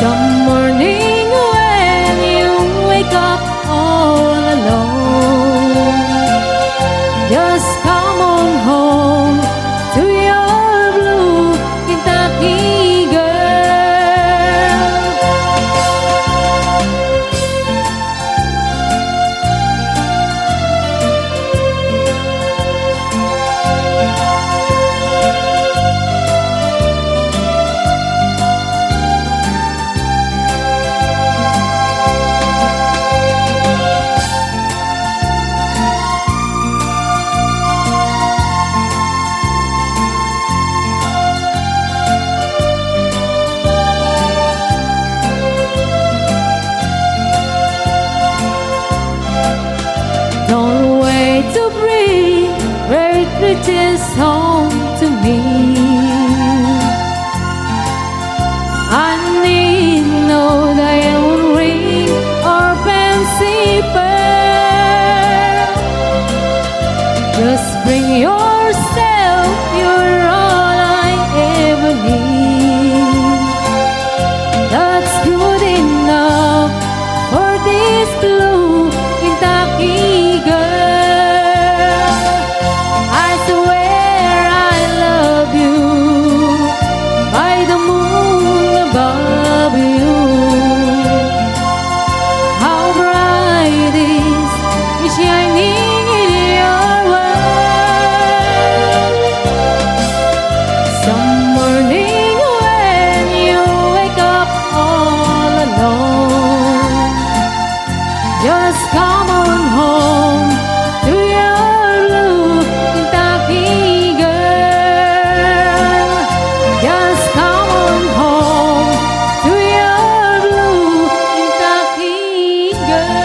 Some morning when you wake up all alone, just come on home to your blue Kentucky girl. Don't wait to bring red riches home to me. I need no diamond ring or fancy pearl. Just bring yourself, you're all I ever need. That's good enough for this blue Kentucky girl. I swear I love you by the moon above you. How bright is shining in your world. Some morning when you wake up all alone, just come on home to your blue Kentucky girl. Just come on home to your blue Kentucky girl.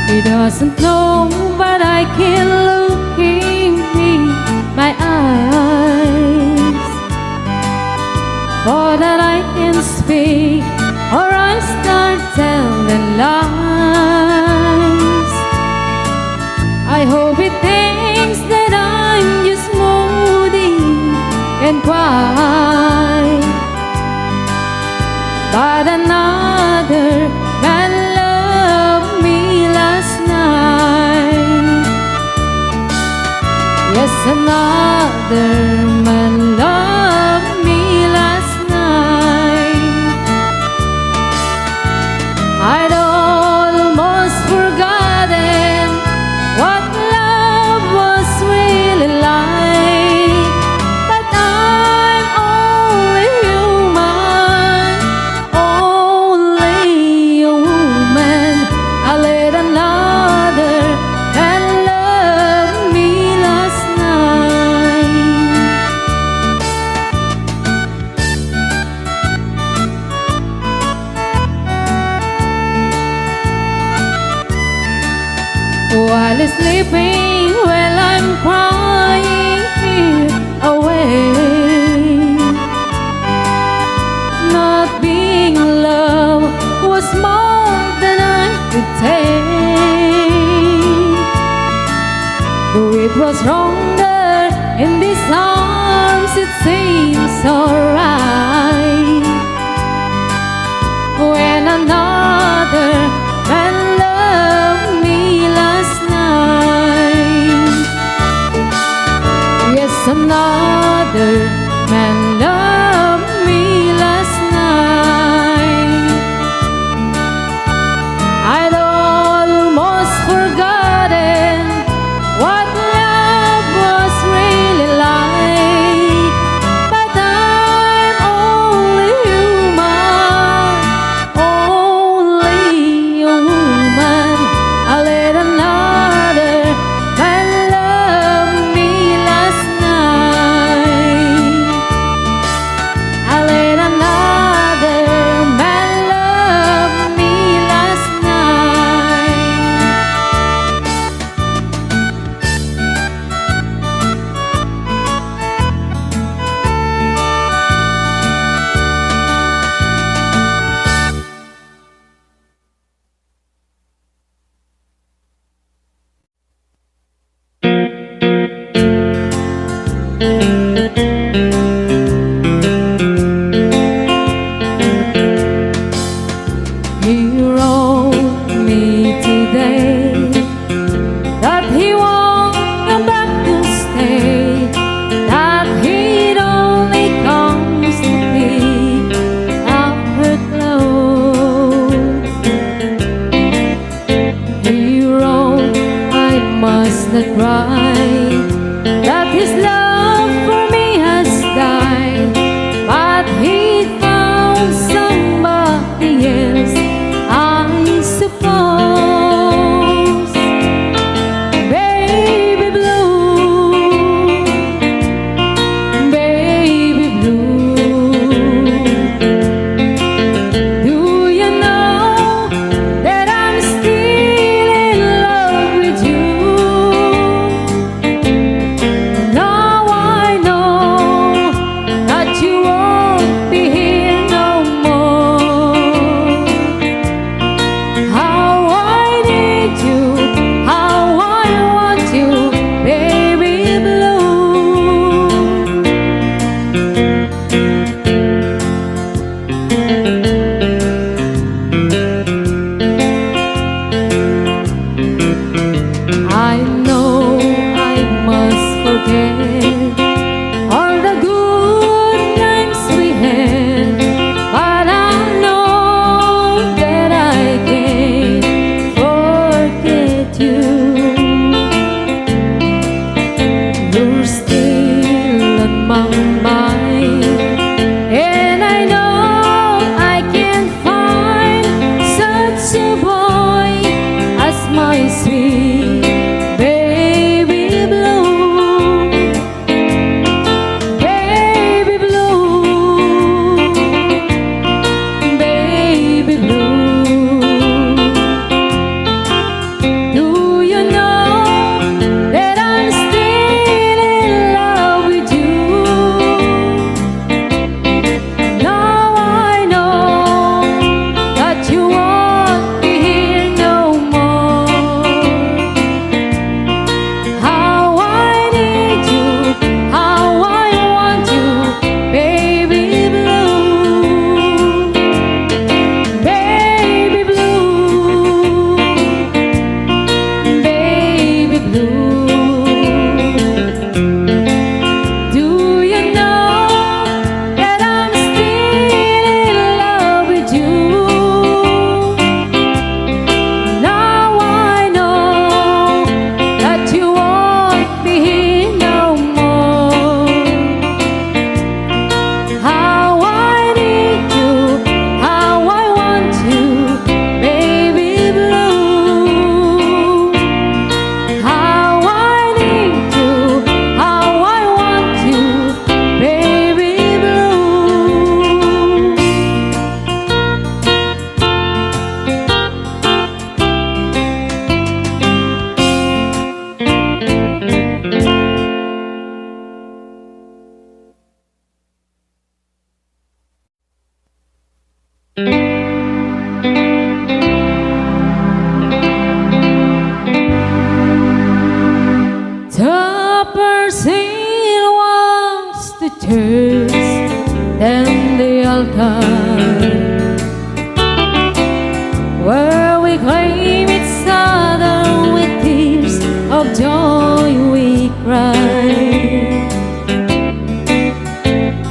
He doesn't know, but I can look in my eyes, for that I can speak or I start telling lies. I hope he thinks that I'm just moody and quiet, but another man loved me last night. Yes, another man loved me last night. I'd almost forgotten what love was really like, but I'm only human, only a woman. I let another man love me last night. While sleeping, while I'm crying here away, not being loved was more than I could take. Though it was stronger in these arms, it seems alright. When another man loved me last night, yes, another man loved me last night. I'd almost forgotten what love was really like, but I'm only human, only a woman. I let another man love me last night. forget all the good times we had, but I know that I can't forget you. You're still on my mind, and I know I can't find such a boy as my sweet baby blue, baby blue, baby blue. Do you know that I'm still in love with you? Now I know that you won't be here no more. How I need you, how I want you, baby blue, baby blue, baby blue. Do you know that I'm still in love with you? Now I know that you won't be here no more. How I need you, how I want you, baby blue. How I need you, how I want you, baby blue. The person wants the church than the altar, where we claim each other with tears of joy we cry.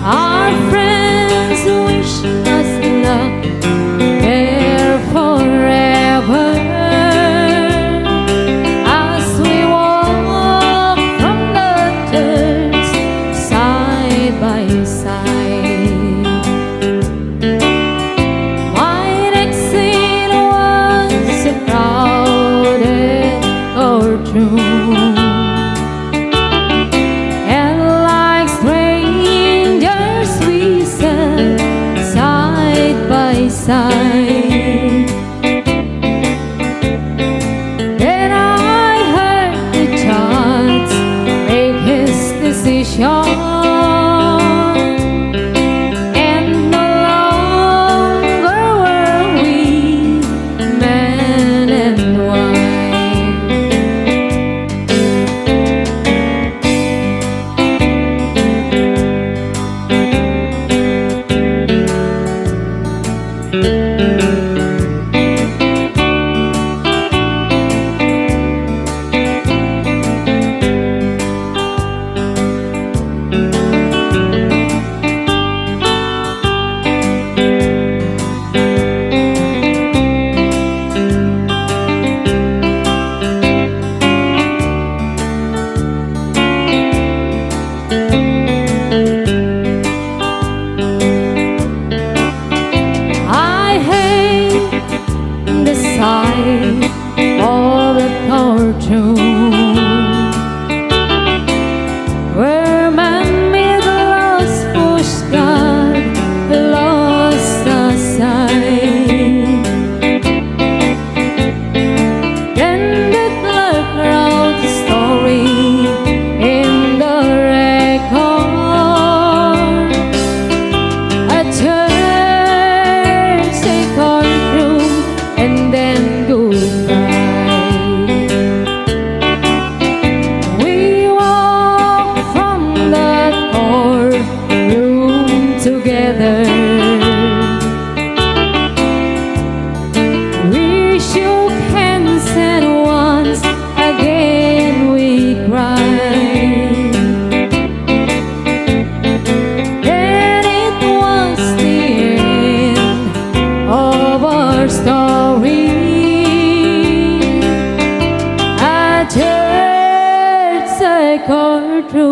Our friends wish us luck there forever, as we walk from the church side by side. My exit was a crowded courtroom, and like strangers we sat side by side. Then I heard the judge make his decision, and no longer were we man and wife.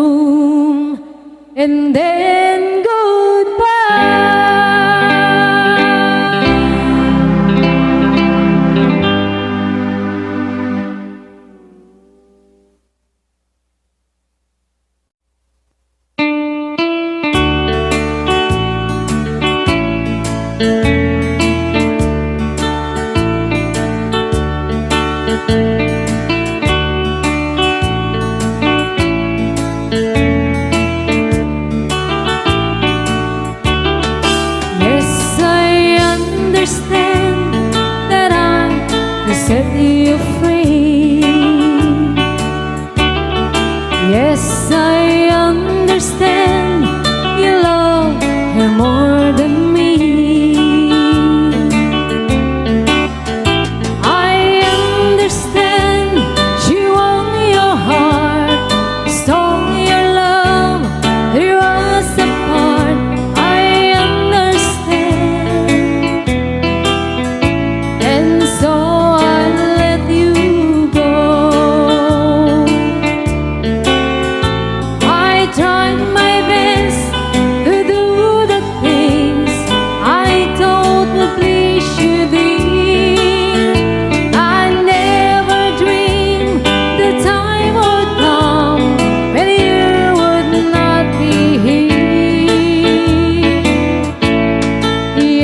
room, and then goodbye. Yes, I understand that I can set you free. Yes, I understand you love her more than me. I understand she won your heart, stole your love, threw us apart. I understand, and so I let you go. I tried my best to do the things I thought would please you, dear. I never dreamed the time would come when you would not be here.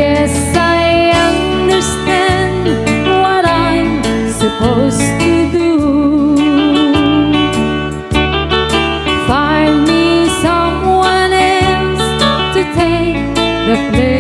Yes, I understand what I'm supposed to do. Find me someone else to take the place